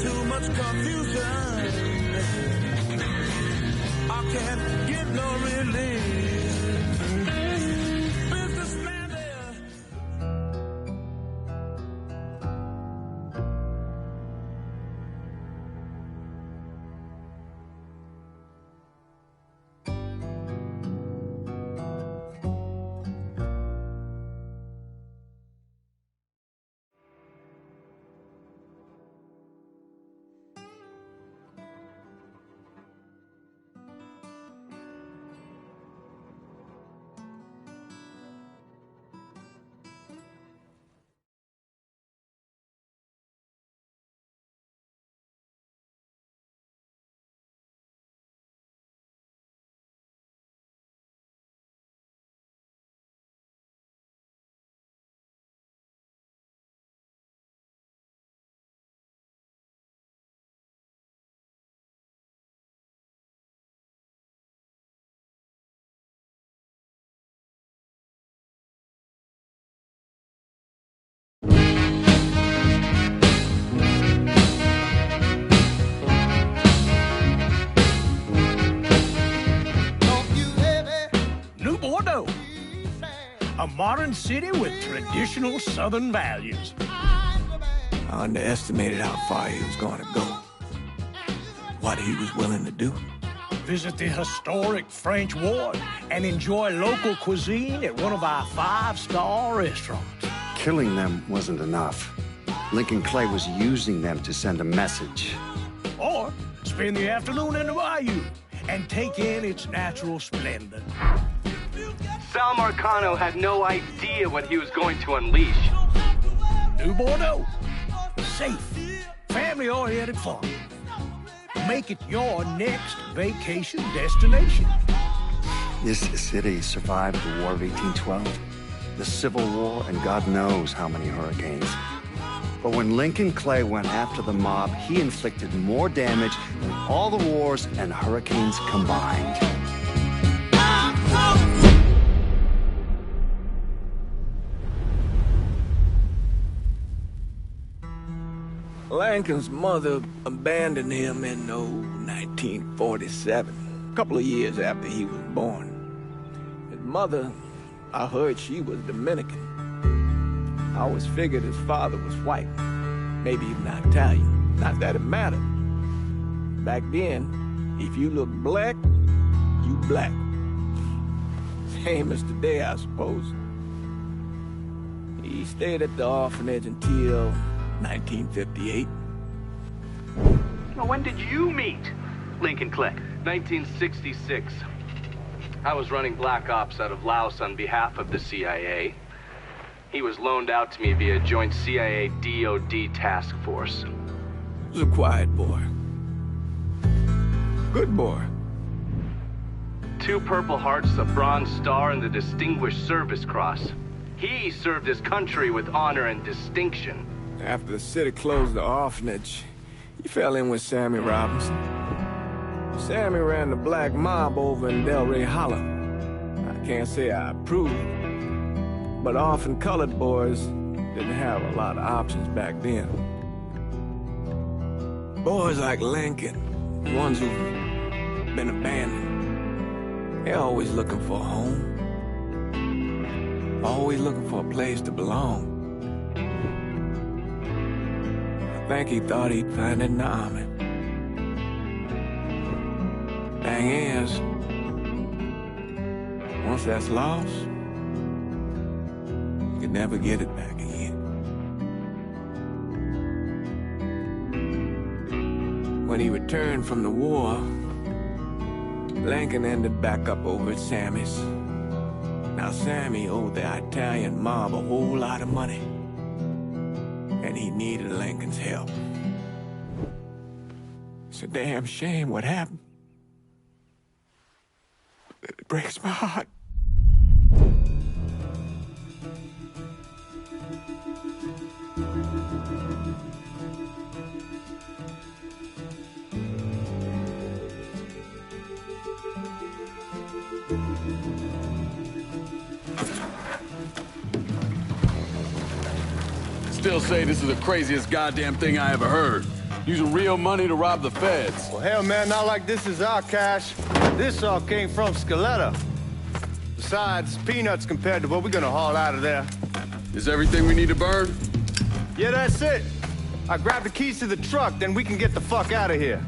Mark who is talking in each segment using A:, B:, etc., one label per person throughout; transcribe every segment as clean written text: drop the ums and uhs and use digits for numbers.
A: too much confusion. I can't get no relief. Businessman there.
B: A modern city with traditional Southern values.
C: I underestimated how far he was going to go. What he was willing to do.
B: Visit the historic French Ward and enjoy local cuisine at one of our 5-star restaurants.
D: Killing them wasn't enough. Lincoln Clay was using them to send a message.
B: Or spend the afternoon in the bayou and take in its natural splendor.
E: Sal Marcano had no idea what he was going to unleash.
B: New Bordeaux. Safe, family-oriented fun. Make it your next vacation destination.
D: This city survived the War of 1812, the Civil War, and God knows how many hurricanes. But when Lincoln Clay went after the mob, he inflicted more damage than all the wars and hurricanes combined.
C: Lincoln's mother abandoned him in 1947, a couple of years after he was born. His mother, I heard she was Dominican. I always figured his father was white, maybe even Italian. Not that it mattered. Back then, if you looked black, you black. Same as today, I suppose. He stayed at the orphanage until 1958.
E: Well, when did you meet Lincoln Clay? 1966. I was running Black Ops out of Laos on behalf of the CIA. He was loaned out to me via joint CIA-DOD task force.
C: He was a quiet boy. Good boy.
E: 2 Purple Hearts, a Bronze Star, and the Distinguished Service Cross. He served his country with honor and distinction.
C: After the city closed the orphanage, he fell in with Sammy Robinson. Sammy ran the black mob over in Delray Hollow. I can't say I approved, but orphan colored boys didn't have a lot of options back then. Boys like Lincoln, ones who've been abandoned, they're always looking for a home. Always looking for a place to belong. I think he thought he'd find it in the army. Thing is, once that's lost, you can never get it back again. When he returned from the war, Lincoln ended back up over at Sammy's. Now, Sammy owed the Italian mob a whole lot of money, and he needed Lincoln's help. It's a damn shame what happened. It breaks my heart.
F: Still say this is the craziest goddamn thing I ever heard. Using real money to rob the feds.
G: Well, hell, man, not like this is our cash. This all came from Scaletta. Besides, peanuts compared to what we're gonna haul out of there.
F: Is everything we need to burn?
G: Yeah, that's it. I grab the keys to the truck, then we can get the fuck out of here.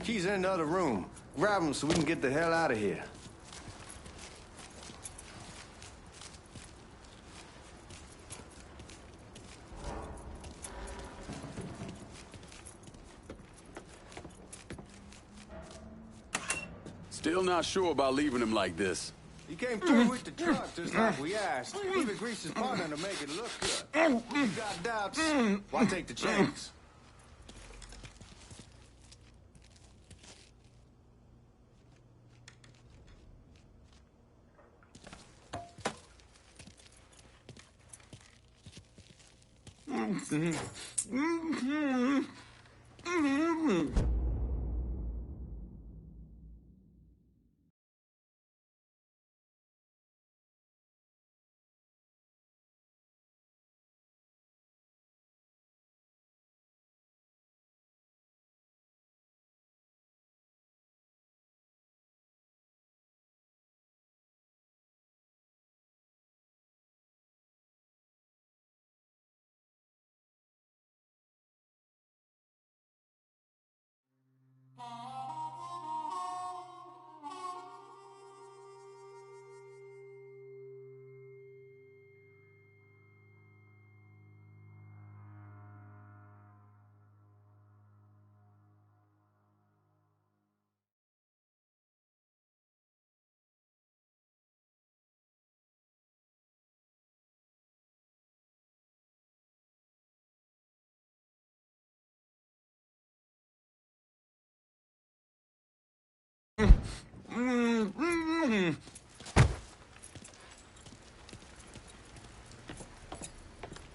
G: Keys in another room. Grab them so we can get the hell out of here.
F: Still not sure about leaving him like this.
G: He came through with the truck just like we asked. Even greased his partner to make it look good. If you got doubts, why take the chance?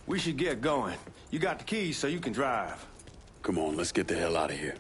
G: We should get going. You got the keys so you can drive.
F: Come on, let's get the hell out of here.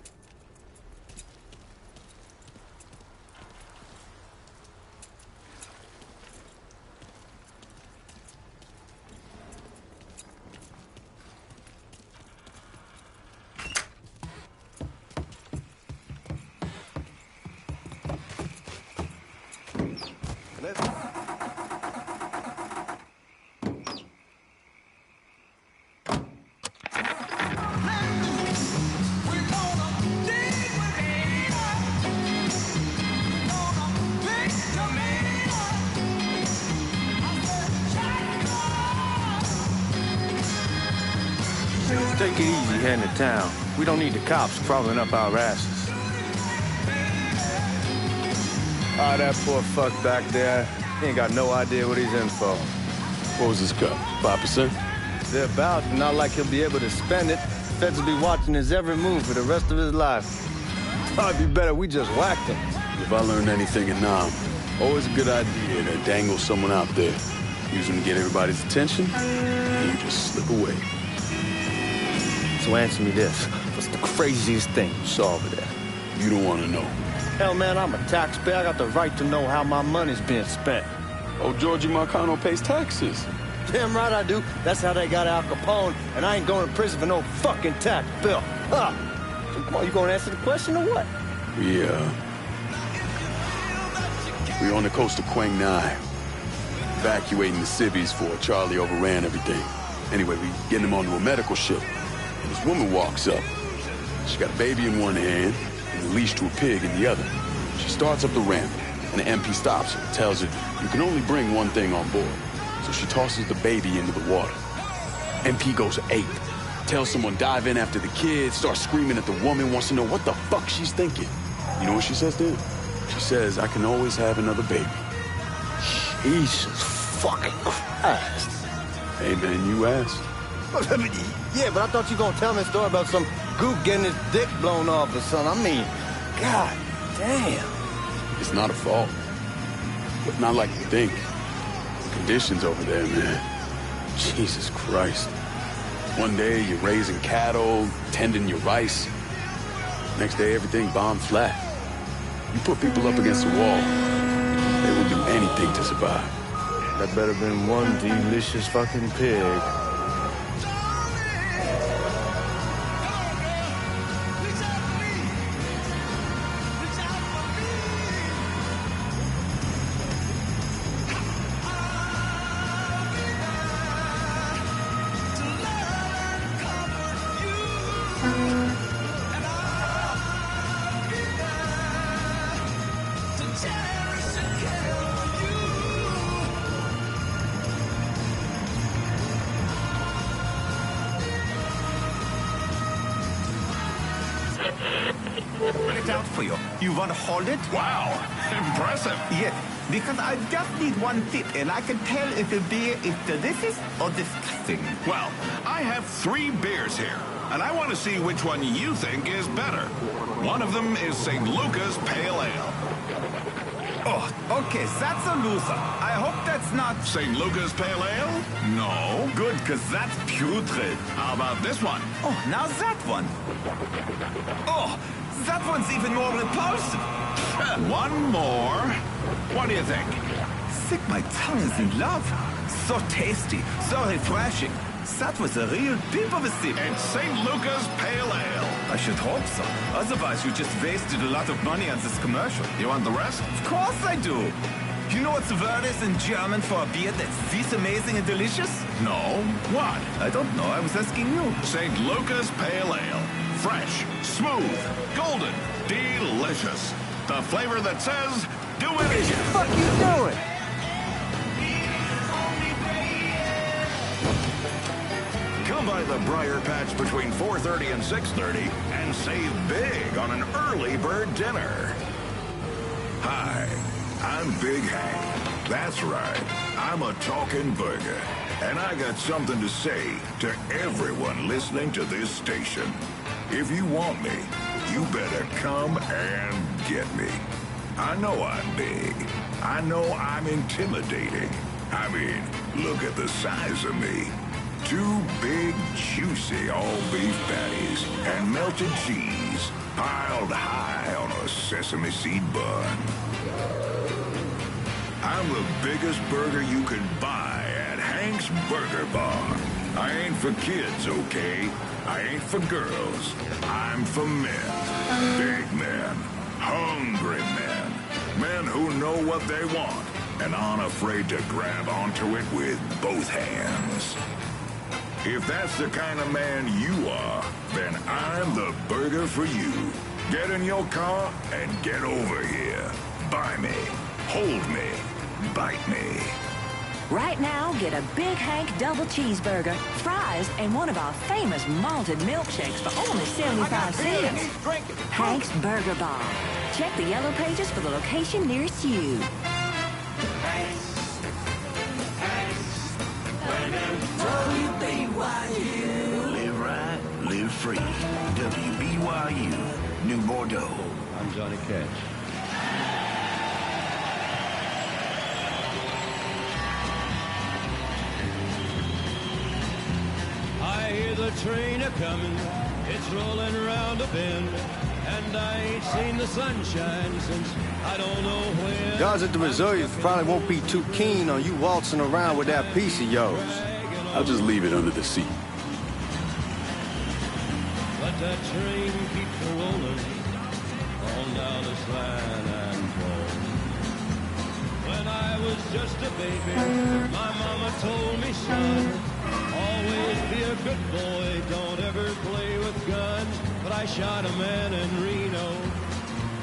G: Take it easy heading to town. We don't need the cops crawling up our asses. Ah, that poor fuck back there. He ain't got no idea what he's in for.
F: What was his cut? 5%?
G: They're about, not like he'll be able to spend it. Feds will be watching his every move for the rest of his life. Probably be better we just whacked him.
F: If I learned anything in Nam, always a good idea to dangle someone out there. Use them to get everybody's attention, and you just slip away.
G: So answer me this. What's the craziest thing you saw over there?
F: You don't want to know.
G: Hell, man, I'm a taxpayer. I got the right to know how my money's being spent.
F: Oh, Georgie Marcano pays taxes.
G: Damn right I do. That's how they got Al Capone, and I ain't going to prison for no fucking tax bill. Huh? So come on, you gonna answer the question or what?
F: We're on the coast of Quang Nai, evacuating the civvies before Charlie overran everything. Anyway, we getting him onto a medical ship. And this woman walks up. She got a baby in one hand and a leash to a pig in the other. She starts up the ramp, and the MP stops her and tells her, you can only bring one thing on board. So she tosses the baby into the water. MP goes ape. Tells someone dive in after the kid, starts screaming at the woman, wants to know what the fuck she's thinking. You know what she says then? She says, I can always have another baby.
G: Jesus fucking Christ.
F: Hey, man, you asked.
G: Yeah, but I thought you were gonna tell me a story about some gook getting his dick blown off or something. I mean, god damn.
F: It's not a fault. But not like you think. The conditions over there, man. Jesus Christ. One day you're raising cattle, tending your rice. Next day everything bombed flat. You put people up against the wall, they will do anything to survive.
G: That better been one delicious fucking pig.
H: It out for you. You want to hold it?
I: Wow, impressive.
H: Yes, because I just need one tip, and I can tell if a beer is delicious or disgusting.
I: Well, I have 3 beers here, and I want to see which one you think is better. One of them is St. Luca's Pale Ale.
H: Oh, okay, that's a loser. I hope that's not...
I: St. Luca's Pale Ale? No.
H: Good, because that's putrid.
I: How about this one?
H: Oh, now that one. Oh, that one's even more repulsive.
I: One more. What do you think?
H: Sick, my tongue is in love. So tasty, so refreshing. That was a real peep of a sip.
I: It's St. Luca's Pale Ale.
H: I should hope so. Otherwise, you just wasted a lot of money on this commercial.
I: You want the rest?
H: Of course I do. You know what the word is in German for a beer that's this amazing and delicious?
I: No. What?
H: I don't know. I was asking you.
I: St. Luca's Pale Ale. Fresh, smooth, golden, delicious. The flavor that says, do it again.
G: What the fuck you doing?
I: Come by the Briar Patch between 4:30 and 6:30 and save big on an early bird dinner. Hi, I'm Big Hank. That's right, I'm a talking burger. And I got something to say to everyone listening to this station. If you want me, you better come and get me. I know I'm big. I know I'm intimidating. I mean, look at the size of me. 2 big, juicy all-beef patties and melted cheese piled high on a sesame seed bun. I'm the biggest burger you can buy at Hank's Burger Bar. I ain't for kids, okay? I ain't for girls. I'm for men. Big men. Hungry men. Men who know what they want and aren't afraid to grab onto it with both hands. If that's the kind of man you are, then I'm the burger for you. Get in your car and get over here. Buy me. Hold me. Bite me.
J: Right now, get a Big Hank double cheeseburger, fries, and one of our famous malted milkshakes for only 75 cents. Hank's Burger Bar. Check the yellow pages for the location nearest you.
I: Live right, live free. WBYU, New Bordeaux.
B: I'm Johnny Cash. I hear the train a-comin', it's rolling around a bend, and I ain't seen the sunshine since I don't know when.
G: Guys at the Reserve probably won't be too keen on you waltzing around with that piece of yours.
F: I'll just leave it under the seat.
B: But that train keeps a-rolling on down this line and home. When I was just a baby, my mama told me, son, always be a good boy, don't ever play with guns. But I shot a man in Reno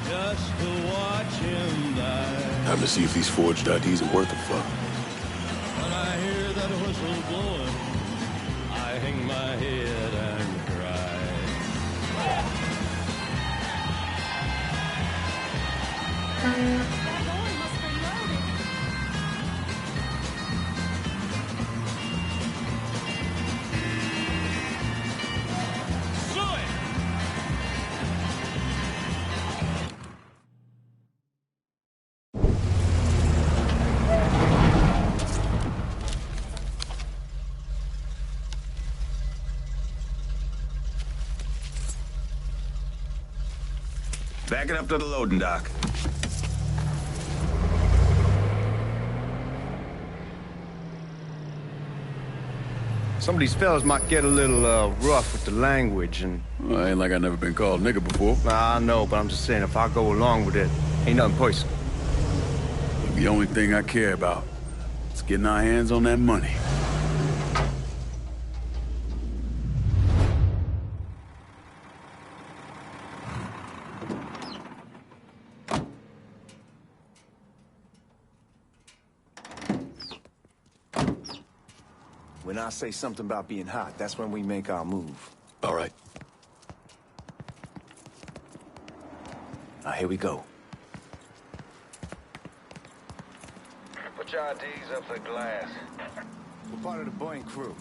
B: just to watch him die.
F: Time to see if these forged IDs are worth a fuck.
B: When I hear that whistle blowing, I hang my head and cry.
H: Back it up to the loading dock.
G: Some of these fellas might get a little rough with the language, and...
F: Well, ain't like I never been called nigga before.
G: Nah, I know, but I'm just saying, if I go along with it, ain't nothing personal.
F: The only thing I care about is getting our hands on that money.
K: When I say something about being hot, that's when we make our move.
F: All right.
K: Now, here we go.
I: Put your IDs up for the glass.
K: We're part of the Boeing crew.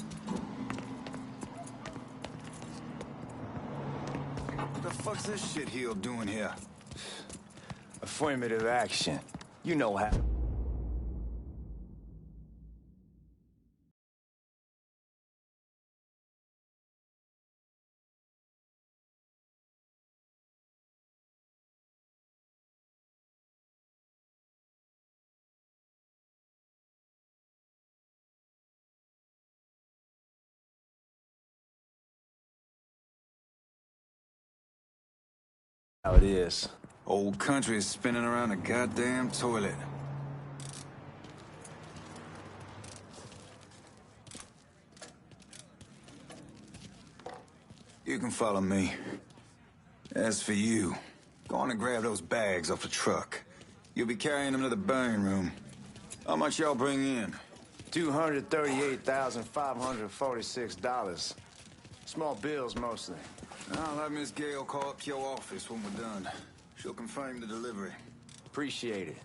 I: What the fuck's this shitheel doing here?
K: Affirmative action. You know how. How it is.
I: Old country is spinning around a goddamn toilet. You can follow me. As for you, go on and grab those bags off the truck. You'll be carrying them to the burn room. How much y'all bring in?
K: $238,546. Small bills, mostly.
I: I'll have Miss Gale call up your office when we're done. She'll confirm the delivery.
K: Appreciate it.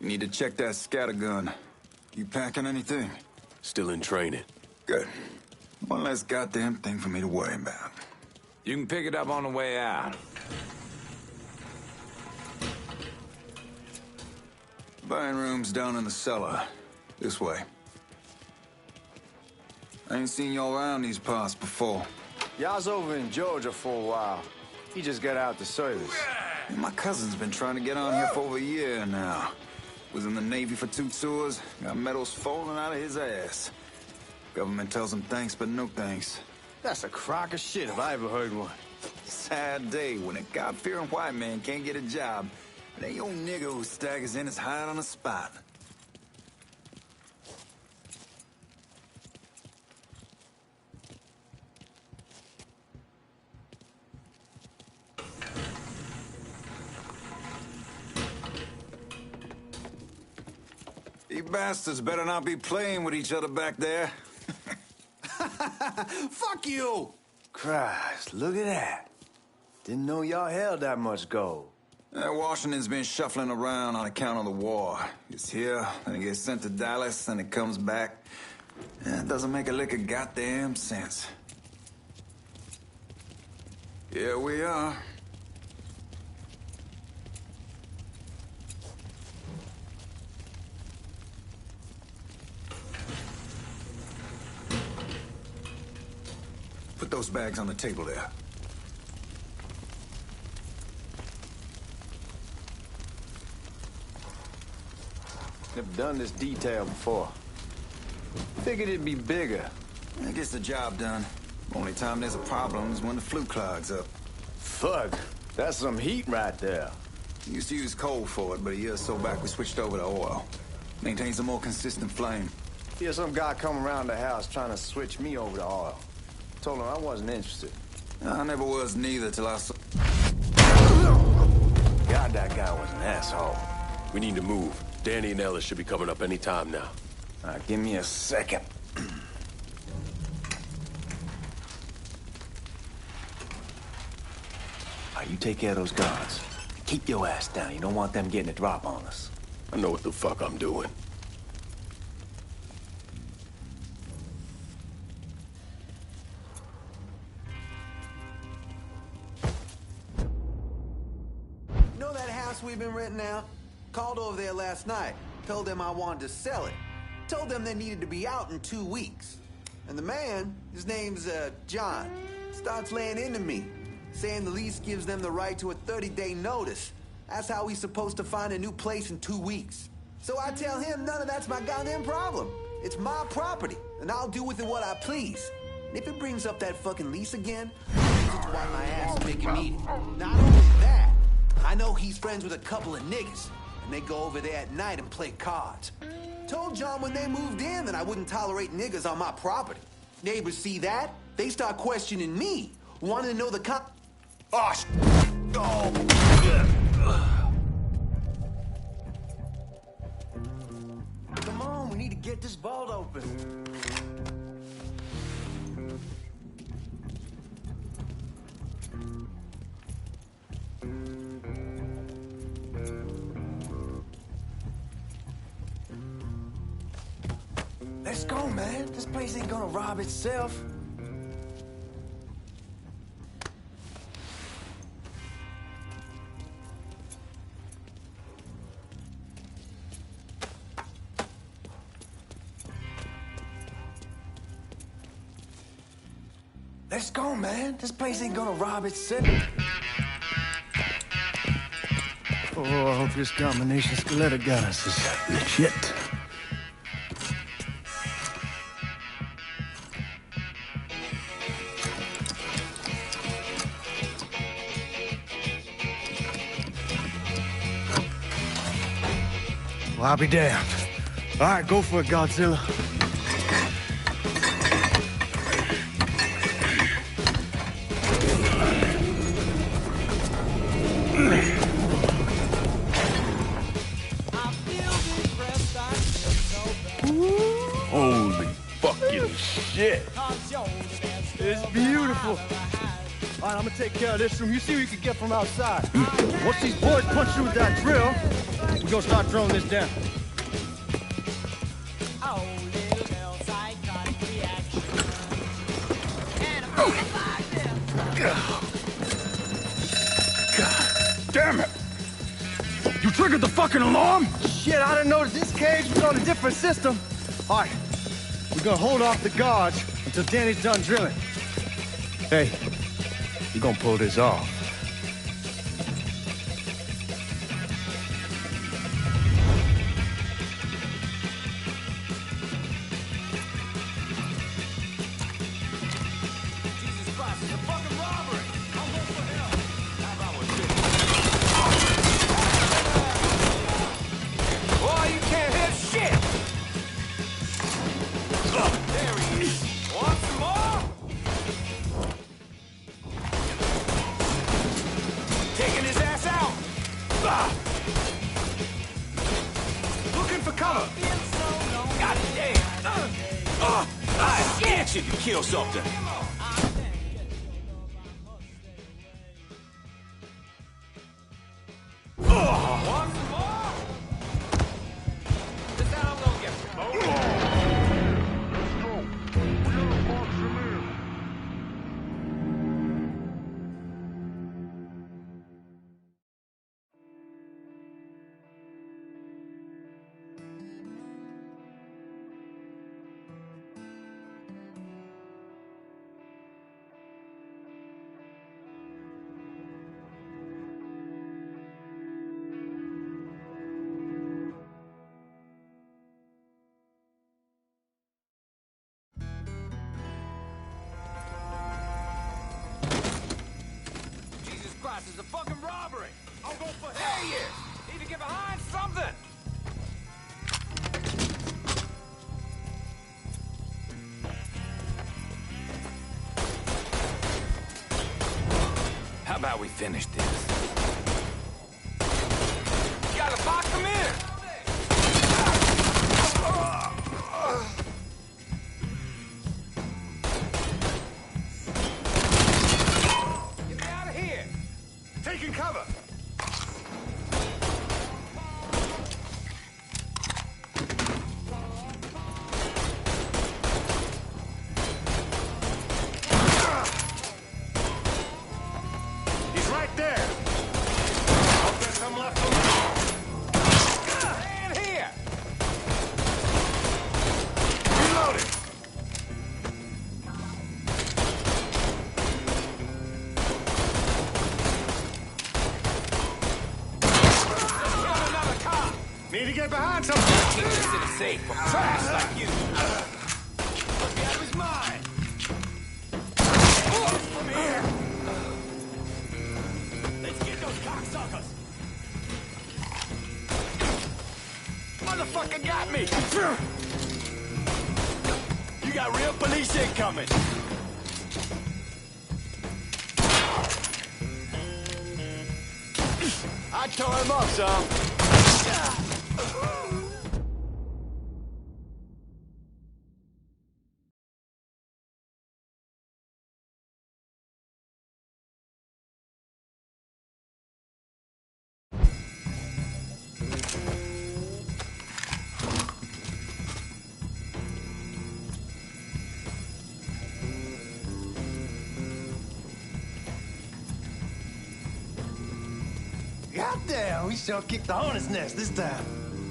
I: You need to check that scattergun. You packing anything?
L: Still in training.
I: Good. One less goddamn thing for me to worry about.
A: You can pick it up on the way out.
I: Buying room's down in the cellar. This way. I ain't seen y'all around these parts before.
K: Y'all's over in Georgia for a while. He just got out the service.
I: My cousin's been trying to get on here for over a year now. Was in the Navy for 2 tours, got medals falling out of his ass. Government tells him thanks, but no thanks.
K: That's a crock of shit if I ever heard one.
I: Sad day when a God-fearing white man can't get a job. And ain't your nigga who staggers in his hide on the spot. You bastards better not be playing with each other back there.
K: Fuck you! Christ, look at that. Didn't know y'all held that much gold.
I: Washington's been shuffling around on account of the war. It's here, then it gets sent to Dallas, then it comes back. It doesn't make a lick of goddamn sense. Here we are. Put those bags on the table there.
K: Never done this detail before. Figured it'd be bigger.
I: It gets the job done. Only time there's a problem is when the flue clogs up.
K: Fuck, that's some heat right there.
I: Used to use coal for it, but a year or so back we switched over to oil. Maintains a more consistent flame.
K: Here's some guy come around the house trying to switch me over to oil. Told him I wasn't interested.
I: I never was neither till I saw...
K: God, that guy was an asshole.
L: We need to move. Danny and Ellis should be coming up any time now.
K: Give me a second. You take care of those guards. Keep your ass down. You don't want them getting a drop on us.
L: I know what the fuck I'm doing.
M: Know that house house we've been renting out. Called over there last night. Told them I wanted to sell it. Told them they needed to be out in 2 weeks. And the man, his name's John, starts laying into me, saying the lease gives them the right to a 30-day notice. That's how he's supposed to find a new place in 2 weeks. So I tell him none of that's my goddamn problem. It's my property, and I'll do with it what I please. And if it brings up that fucking lease again, it's why my ass make him eat it. Not only that, I know he's friends with a couple of niggas, and they go over there at night and play cards. Told John when they moved in that I wouldn't tolerate niggas on my property. Neighbors see that, they start questioning me, wanting to know the
K: Come on, we need to get this vault open. Let's go, man. This place ain't gonna rob itself. Let's go, man. This place ain't gonna rob itself. Oh, I hope this combination Skeletor got us is legit. Well, I'll be damned. All right, go for it, Godzilla.
F: Holy fucking shit.
G: It's beautiful. All right, I'm gonna take care of this room. You see what you can get from outside. Once these boys punch through with that drill, we're gonna start throwing this down.
F: God damn it! You triggered the fucking alarm?
G: Shit, I didn't notice this cage was on a different system. All right, we're gonna hold off the guards until Danny's done drilling. Hey, you're gonna pull this off.
H: You can kill something.
A: This is a fucking robbery! I'll go for hell yeah! Need to get behind something!
H: How about we finish this?
A: You gotta box him in! Get me out of here! Taking cover!
I: He's right there.
G: Need to get behind some.
A: Keep this city safe from trash like you. Must be out of his mind. From here. Let's get those cocksuckers. Motherfucker got me. You got real police incoming. I tore him up some.
K: Goddamn, we sure kicked the hornet's nest this time.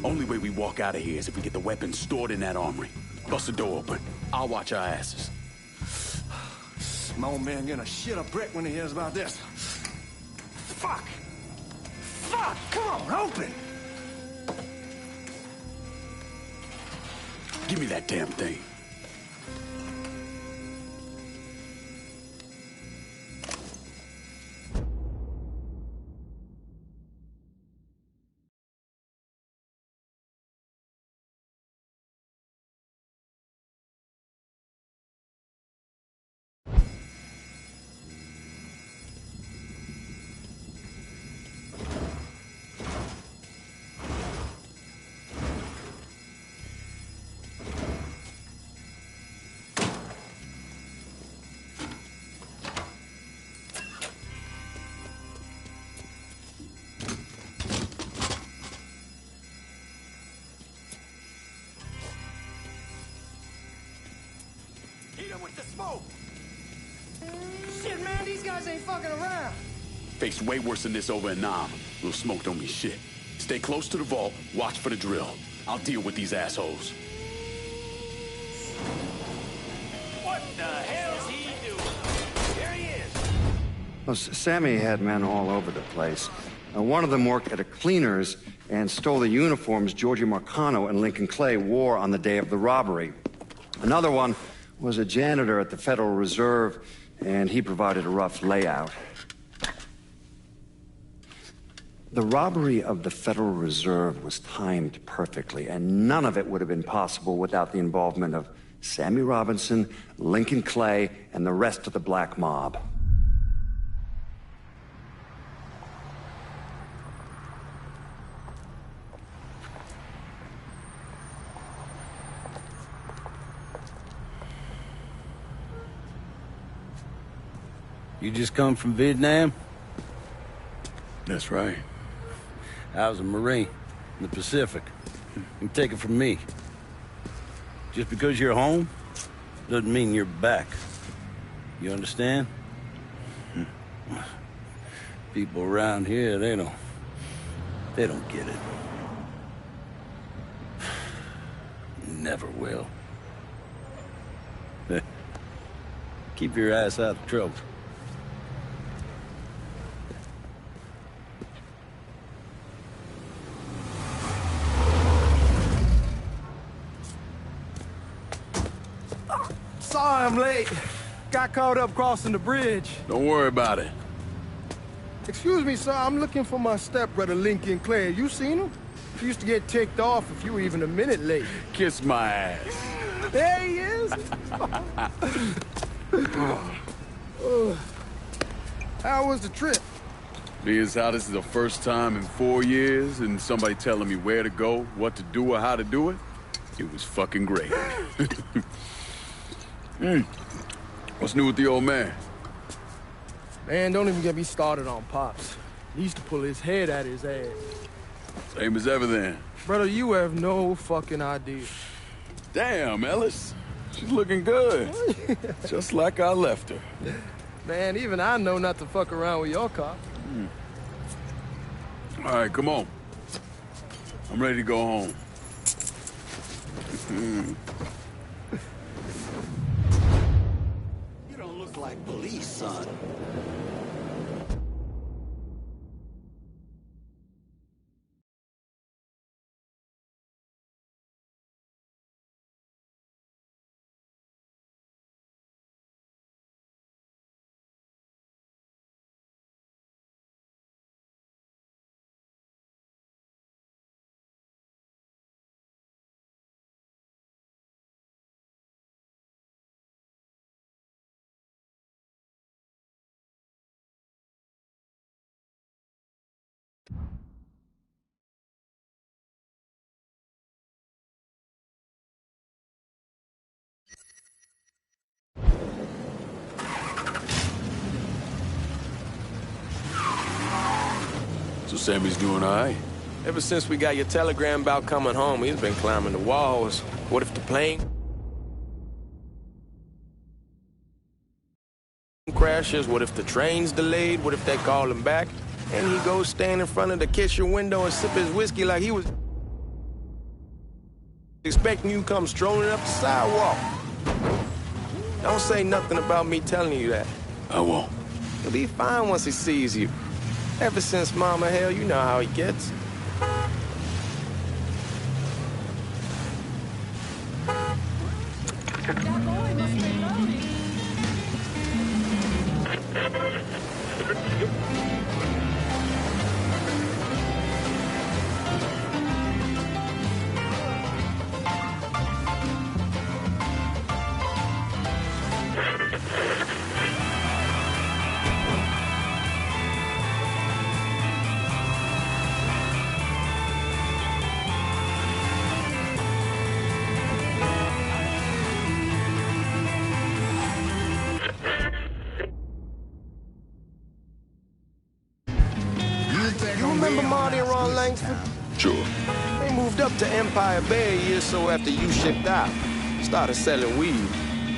F: Only way we walk out of here is if we get the weapons stored in that armory. Bust the door open. I'll watch our asses.
G: My old man gonna shit a brick when he hears about this. Fuck! Fuck! Come on, open!
F: Give me that damn thing.
A: With the smoke.
G: Shit, man, these guys ain't fucking around.
F: Faced way worse than this over in Nam. Little smoke don't mean shit. Stay close to the vault, watch for the drill. I'll deal with these assholes.
A: What the hell's he doing? Here he is.
D: Well, Sammy had men all over the place. One of them worked at a cleaner's and stole the uniforms Georgie Marcano and Lincoln Clay wore on the day of the robbery. Another one was a janitor at the Federal Reserve, and he provided a rough layout. The robbery of the Federal Reserve was timed perfectly, and none of it would have been possible without the involvement of Sammy Robinson, Lincoln Clay, and the rest of the black mob.
N: You just come from Vietnam?
F: That's right.
N: I was a Marine in the Pacific. You take it from me. Just because you're home doesn't mean you're back. You understand? People around here, they don't get it. Never will. Keep your ass out of trouble.
G: Sorry I'm late. Got caught up crossing the bridge.
F: Don't worry about it.
G: Excuse me, sir. I'm looking for my stepbrother, Lincoln Clay. You seen him? He used to get ticked off if you were even a minute late.
F: Kiss my ass.
G: There he is. How was the trip?
F: Being how this is the first time in 4 years and somebody telling me where to go, what to do, or how to do it, it was fucking great. What's new with the old man?
G: Man, don't even get me started on Pops. He used to pull his head out his ass.
F: Same as ever then.
G: Brother, you have no fucking idea.
F: Damn, Ellis. She's looking good. Just like I left her.
G: Man, even I know not to fuck around with your car.
F: All right, come on. I'm ready to go home.
K: You don't look like police, son.
F: Sammy's doing all right.
C: Ever since we got your telegram about coming home, he's been climbing the walls. What if the plane crashes? What if the train's delayed? What if they call him back? And he goes stand in front of the kitchen window and sip his whiskey like he was expecting you to come strolling up the sidewalk. Don't say nothing about me telling you that.
F: I won't.
C: He'll be fine once he sees you. Ever since Mama Hell, you know how he gets.
F: Sure.
C: They moved up to Empire Bay a year or so after you shipped out. Started selling weed.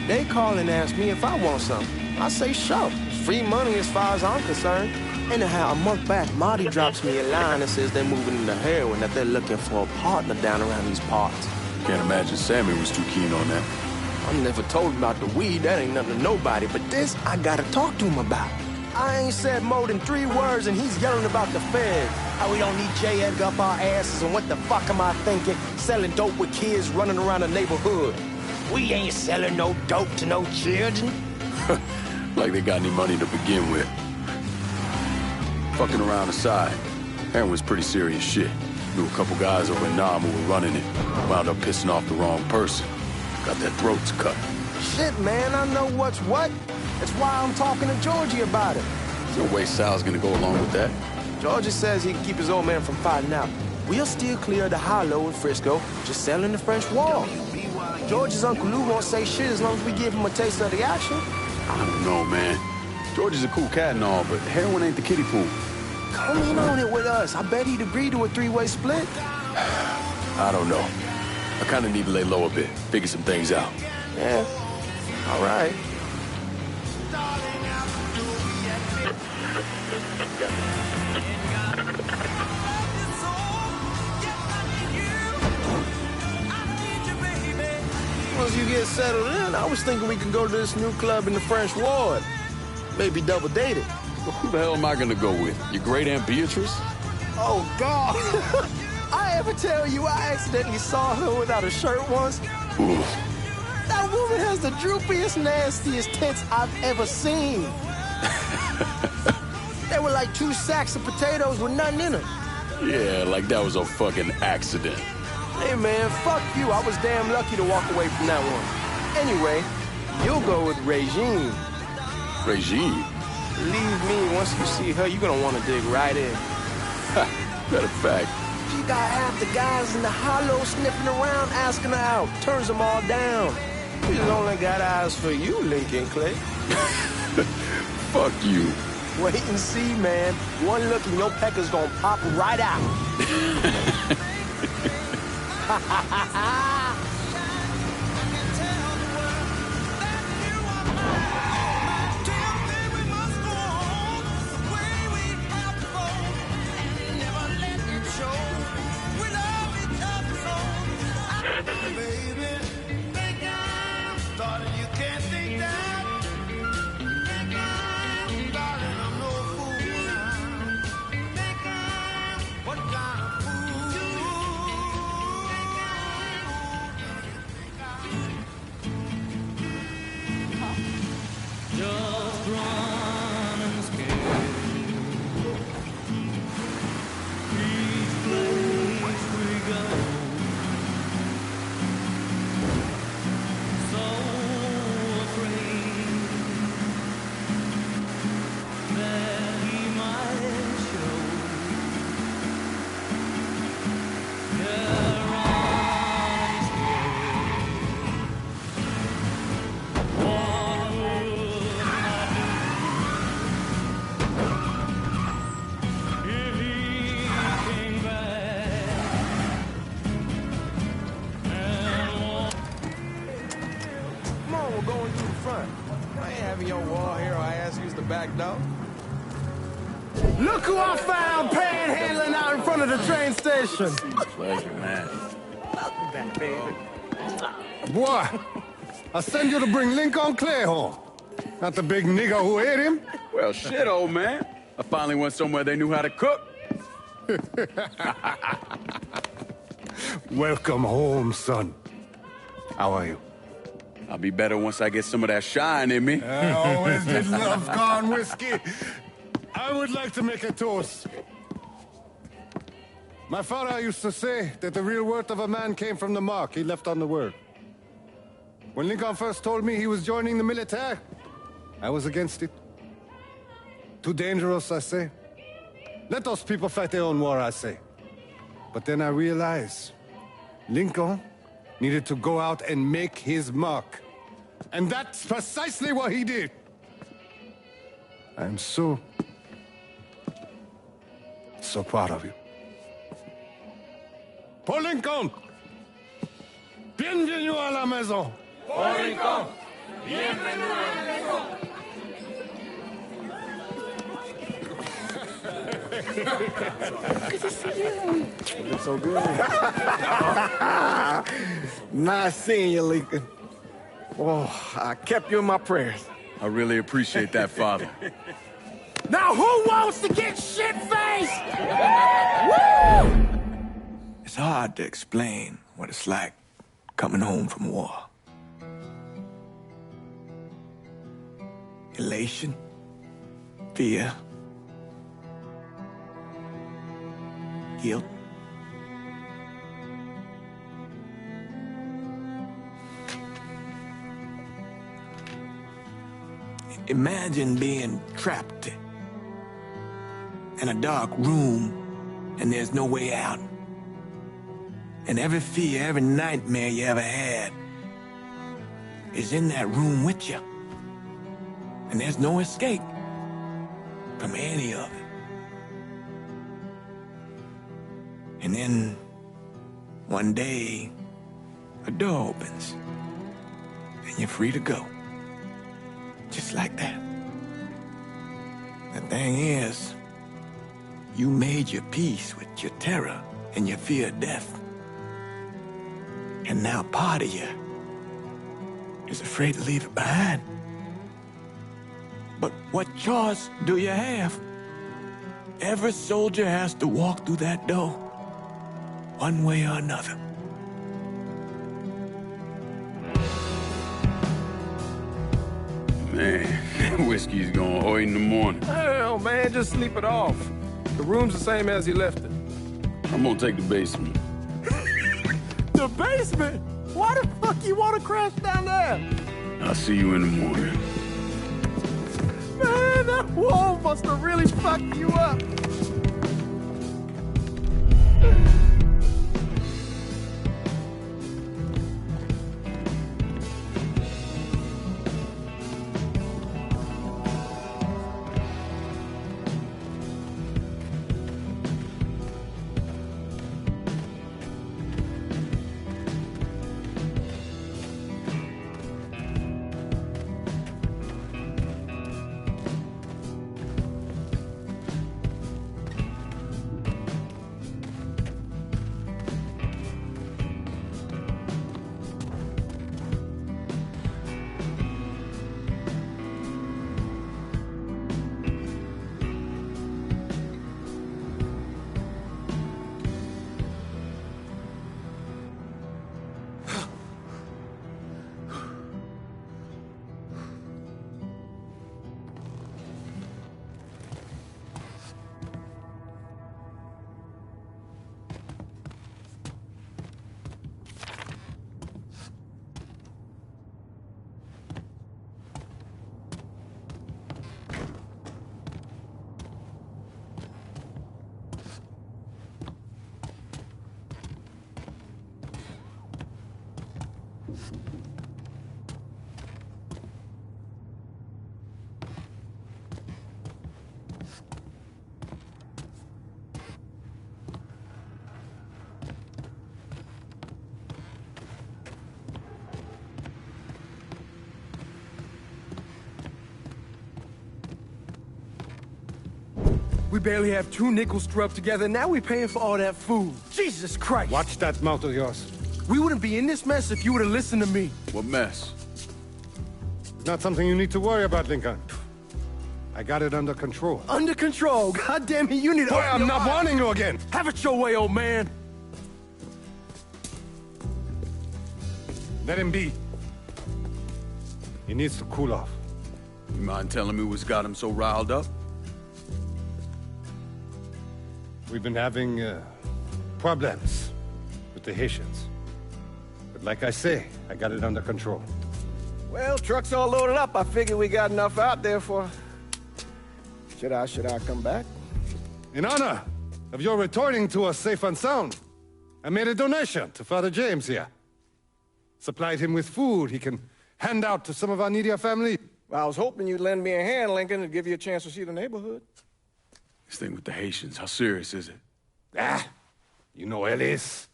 C: They call and ask me if I want something. I say, sure. It's free money as far as I'm concerned. Anyhow, a month back, Marty drops me a line and says they're moving into heroin, that they're looking for a partner down around these parts.
F: Can't imagine Sammy was too keen on that.
C: I never told him about the weed. That ain't nothing to nobody. But this, I gotta talk to him about. I ain't said more than 3 words, and he's yelling about the feds. How we don't need J. Edgar up our asses, and what the fuck am I thinking? Selling dope with kids running around the neighborhood. We ain't selling no dope to no children.
F: Like they got any money to begin with. Fucking around aside, heroin's pretty serious shit. Knew a couple guys over in Nam who were running it. Wound up pissing off the wrong person. Got their throats cut.
C: Shit, man, I know what's what. That's why I'm talking to Georgie about it.
F: There's no way Sal's gonna go along with that.
C: Georgie says he can keep his old man from fighting out. We'll still clear the hollow in Frisco, just selling the French Wall. George's Uncle Lou won't say shit as long as we give him a taste of the action.
F: I don't know, man. George is a cool cat and all, but heroin ain't the kiddie pool.
C: Come in on it with us. I bet he'd agree to a 3-way split.
F: I don't know. I kind of need to lay low a bit, figure some things out.
C: Yeah, all right. Once you get settled in, I was thinking we could go to this new club in the French Ward. Maybe double date it.
F: Well, who the hell am I gonna go with? Your great Aunt Beatrice?
C: Oh, God. I ever tell you I accidentally saw her without a shirt once?
F: Oof.
C: That woman has the droopiest, nastiest tits I've ever seen. They were like 2 sacks of potatoes with nothing in them.
F: Yeah, like that was a fucking accident.
C: Hey, man, fuck you. I was damn lucky to walk away from that one. Anyway, you'll go with Regine.
F: Regine?
C: Believe me, once you see her, you're gonna want to dig right in.
F: Matter of fact.
C: She got half the guys in the hollow sniffing around, asking her out. Turns them all down. She's only got eyes for you, Lincoln Clay.
F: Fuck you.
C: Wait and see, man. One look and your pecker's gonna pop right out.
K: front. I ain't having your war hero ass use the back door.
G: Look who I found panhandling out in front of the train station.
N: Pleasure, man.
G: Welcome back, baby. Boy, I send you to bring Lincoln Clay home. Not the big nigger who ate him.
F: Well, shit, old man. I finally went somewhere they knew how to cook.
G: Welcome home, son. How are you?
F: I'll be better once I get some of that shine in me.
G: I always did love corn whiskey. I would like to make a toast. My father used to say that the real worth of a man came from the mark he left on the world. When Lincoln first told me he was joining the military, I was against it. Too dangerous, I say. Let those people fight their own war, I say. But then I realized Lincoln needed to go out and make his mark. And that's precisely what he did. I'm so proud of you. Paul Lincoln! Bienvenue à la maison!
A: Paul Lincoln! Bienvenue à la maison!
C: Good to see you. You look so good. Nice seeing you, Lincoln. Oh, I kept you in my prayers.
F: I really appreciate that, Father.
G: Now who wants to get shit-faced?
C: Woo! It's hard to explain what it's like coming home from war. Elation, fear, guilt. Imagine being trapped in a dark room and there's no way out. And every fear, every nightmare you ever had is in that room with you. And there's no escape from any of it. And then one day, a door opens and you're free to go. Just like that. The thing is, you made your peace with your terror and your fear of death. And now part of you is afraid to leave it behind. But what choice do you have? Every soldier has to walk through that door, one way or another.
F: Man, whiskey's going hoy in the morning.
L: Hell, man, just sleep it off. The room's the same as you left it.
F: I'm gonna take the basement.
L: The basement? Why the fuck you want to crash down there?
F: I'll see you in the morning.
L: Man, that wall must have really fucked you up. We barely have 2 nickels to rub together, now we paying for all that food. Jesus Christ!
G: Watch that mouth of yours.
L: We wouldn't be in this mess if you would have listened to me.
F: What mess?
G: It's not something you need to worry about, Lincoln. I got it under control.
L: Under control? God damn it, you need to...
G: Boy, I'm not warning you again!
L: Have it your way, old man!
G: Let him be. He needs to cool off.
F: You mind telling me what's got him so riled up?
G: We've been having problems with the Haitians. But like I say, I got it under control.
C: Well, truck's all loaded up. I figure we got enough out there for... Should I come back?
G: In honor of your returning to us safe and sound, I made a donation to Father James here. Supplied him with food he can hand out to some of our needier family.
C: Well, I was hoping you'd lend me a hand, Lincoln, and give you a chance to see the neighborhood.
F: This thing with the Haitians, how serious is it?
G: You know Ellis.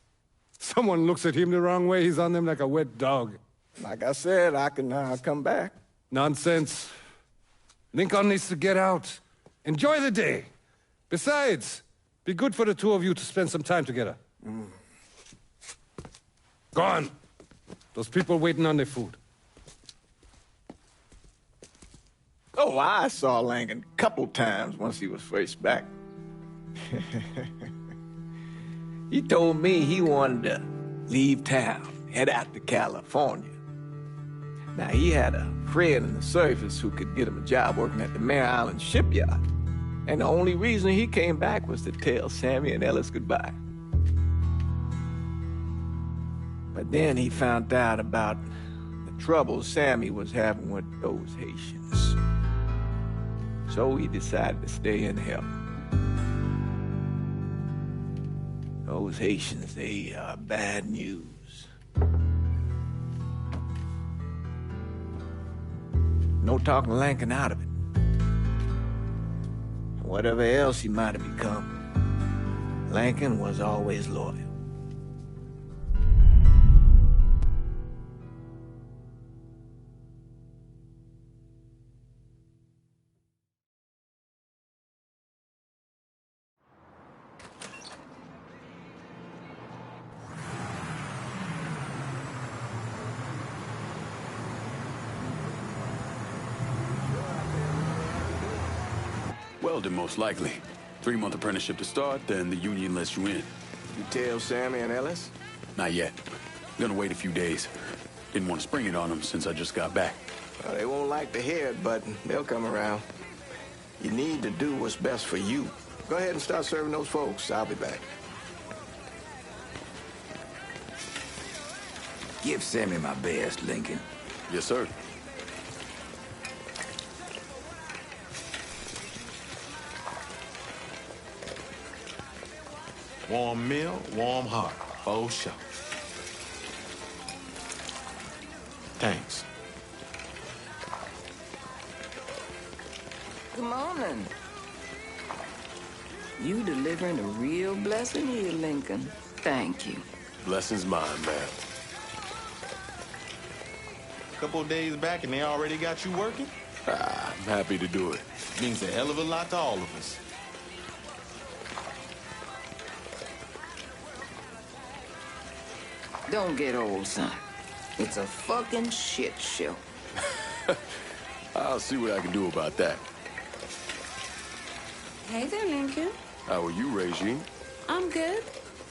G: Someone looks at him the wrong way, he's on them like a wet dog.
C: Like I said, I can come back.
G: Nonsense. Lincoln needs to get out. Enjoy the day. Besides, be good for the two of you to spend some time together. Go on. Those people waiting on their food.
C: Oh, I saw Lincoln a couple times once he was first back. He told me he wanted to leave town, head out to California. Now, he had a friend in the service who could get him a job working at the Mare Island shipyard. And the only reason he came back was to tell Sammy and Ellis goodbye. But then he found out about the trouble Sammy was having with those Haitians. So he decided to stay and help. Those Haitians, they are bad news. No talking Lincoln out of it. Whatever else he might have become, Lincoln was always loyal.
F: Welding, most likely. 3-month apprenticeship to start, then the union lets you in.
C: You tell Sammy and Ellis?
F: Not yet. Gonna wait a few days. Didn't want to spring it on them since I just got back.
C: Well, they won't like to hear it, but they'll come around. You need to do what's best for you. Go ahead and start serving those folks. I'll be back.
K: Give Sammy my best, Lincoln.
F: Yes, sir.
O: Warm meal, warm heart. Oh, sure. Thanks.
P: Good morning. You delivering a real blessing here, Lincoln. Thank you.
O: Blessing's mine, ma'am. Couple of days back and they already got you working?
F: I'm happy to do it.
O: Means a hell of a lot to all of us.
P: Don't get old, son. It's a fucking shit show.
F: I'll see what I can do about that.
Q: Hey there, Lincoln.
F: How are you, Regine?
Q: I'm good.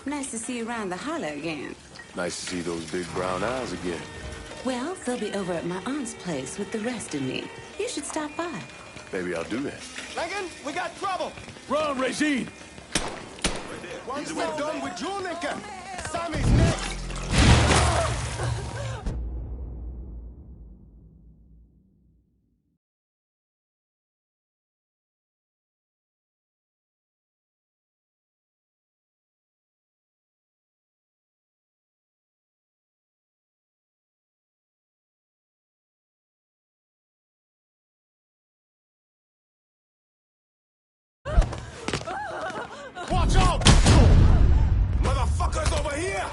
Q: Nice to see you around the holler again.
F: Nice to see those big brown eyes again.
Q: Well, they'll be over at my aunt's place with the rest of me. You should stop by.
F: Maybe I'll do that.
L: Lincoln, we got trouble.
F: Run, Regine!
L: Once we're done with you, Lincoln, Sammy's next.
O: Watch out! Motherfuckers over here!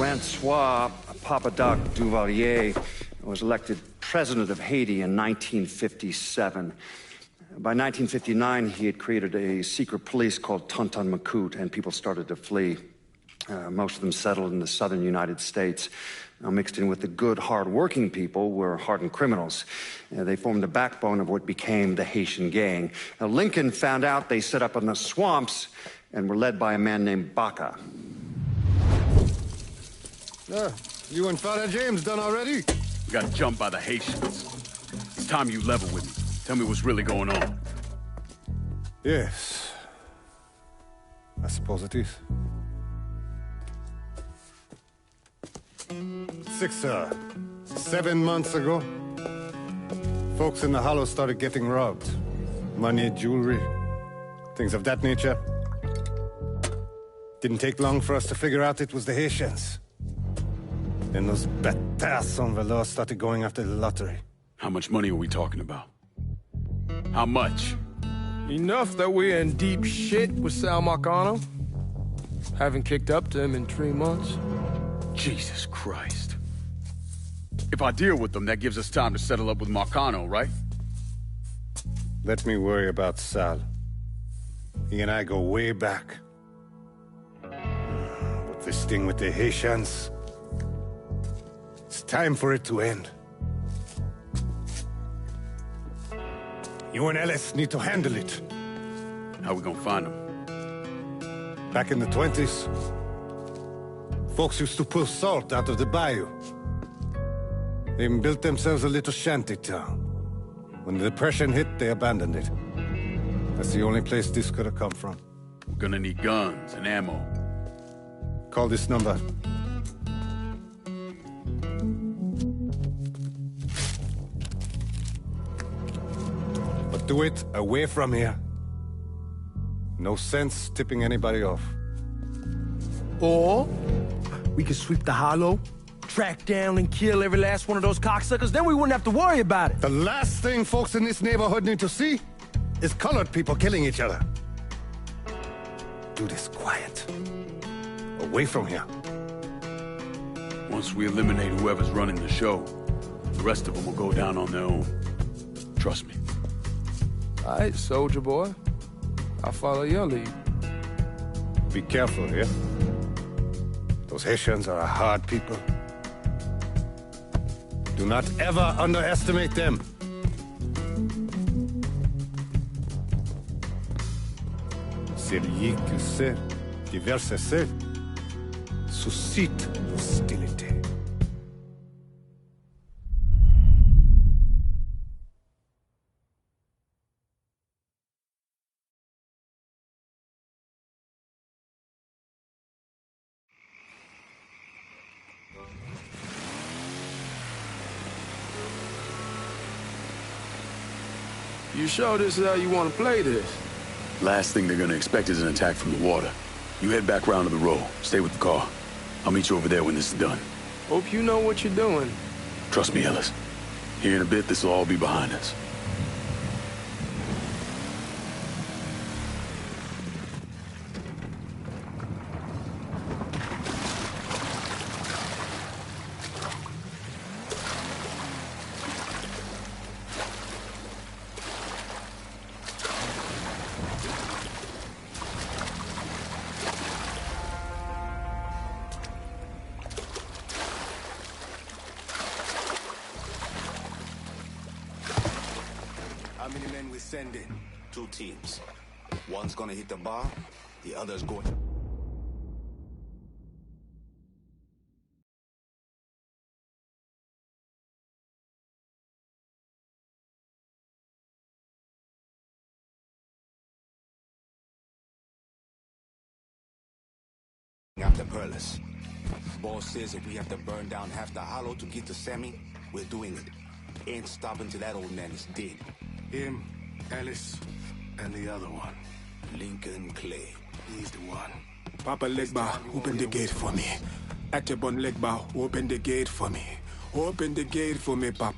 D: Francois Papadoc Duvalier was elected president of Haiti in 1957. By 1959, he had created a secret police called Tonton Macoute, and people started to flee. Most of them settled in the southern United States. Now, mixed in with the good, hard-working people were hardened criminals. They formed the backbone of what became the Haitian gang. Now, Lincoln found out they set up in the swamps and were led by a man named Baca.
G: You and Father James done already?
F: We got jumped by the Haitians. It's time you level with me. Tell me what's really going on.
G: Yes. I suppose it is. 7 months ago, folks in the Hollow started getting robbed. Money, jewelry, things of that nature. Didn't take long for us to figure out it was the Haitians. Then those bâtards on velours started going after the lottery.
F: How much money are we talking about? How much?
L: Enough that we're in deep shit with Sal Marcano. Haven't kicked up to him in 3 months.
F: Jesus Christ. If I deal with them, that gives us time to settle up with Marcano, right?
G: Let me worry about Sal. He and I go way back. But this thing with the Haitians, it's time for it to end. You and Ellis need to handle it.
F: How we gonna find them?
G: Back in the 20s, folks used to pull salt out of the bayou. They even built themselves a little shanty town. When the Depression hit, they abandoned it. That's the only place this could have come from.
F: We're gonna need guns and ammo.
G: Call this number. But do it away from here. No sense tipping anybody off.
L: Or we could sweep the Hollow, track down and kill every last one of those cocksuckers, then we wouldn't have to worry about it.
G: The last thing folks in this neighborhood need to see is colored people killing each other. Do this quiet. Away from here.
F: Once we eliminate whoever's running the show, the rest of them will go down on their own. Trust me.
L: All right, soldier boy. I'll follow your lead.
G: Be careful, yeah? Those Haitians are a hard people. Do not ever underestimate them. Celui qui sait diverse sait suscite hostilité.
L: You sure this is how you want to play this?
F: Last thing they're gonna expect is an attack from the water. You head back round to the row. Stay with the car. I'll meet you over there when this is done.
L: Hope you know what you're doing.
F: Trust me, Ellis. Here in a bit, this will all be behind us.
R: How many men we send in? 2 teams. One's gonna hit the bar, the other's going... after Perlis. Boss says if we have to burn down half the Hollow to get to Sammy, we're doing it. Ain't stopping till that old man is dead.
G: Him, Ellis, and the other one.
R: Lincoln Clay.
G: He's the one.
L: Papa Legba, open the gate for me. Atebon Legba, open the gate for me. Open the gate for me, Pap.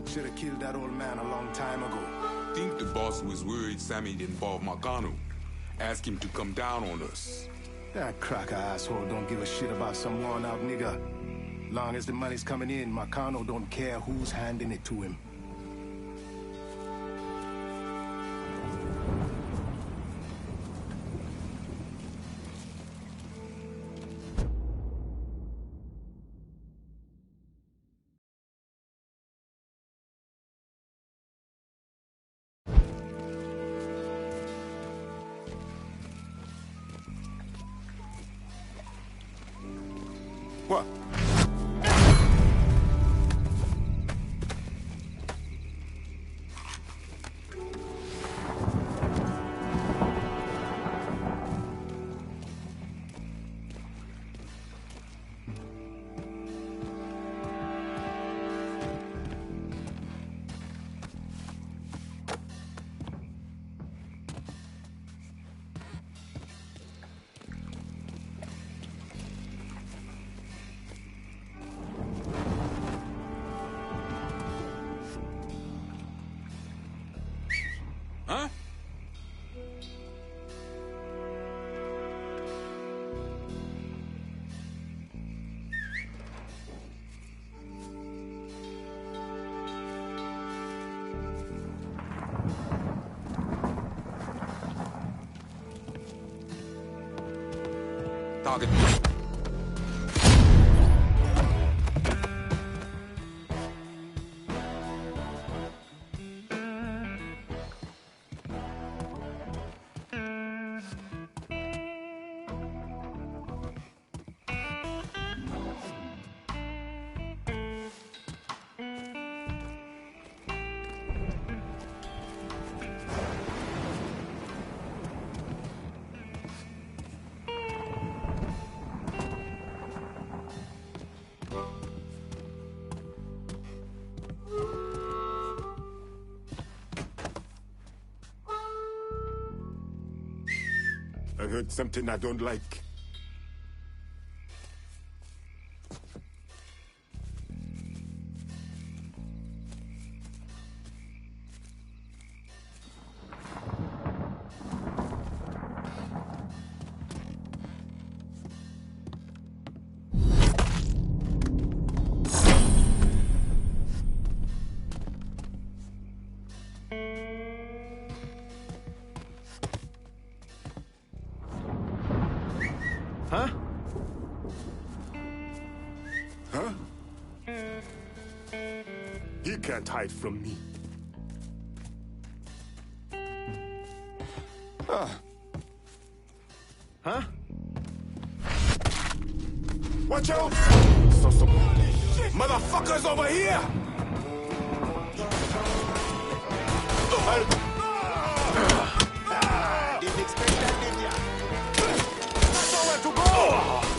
R: Should have killed that old man a long time ago.
S: Think the boss was worried Sammy involved Marcano. Ask him to come down on us.
R: That cracker asshole don't give a shit about some worn-out nigga. Long as the money's coming in, Marcano don't care who's handing it to him.
S: What? Huh? Target.
R: I heard something I don't like.
L: Huh?
R: Huh? He can't hide from me.
L: Huh?
R: Watch out! So some motherfuckers over here! Didn't expect that, did ya? That's nowhere to go!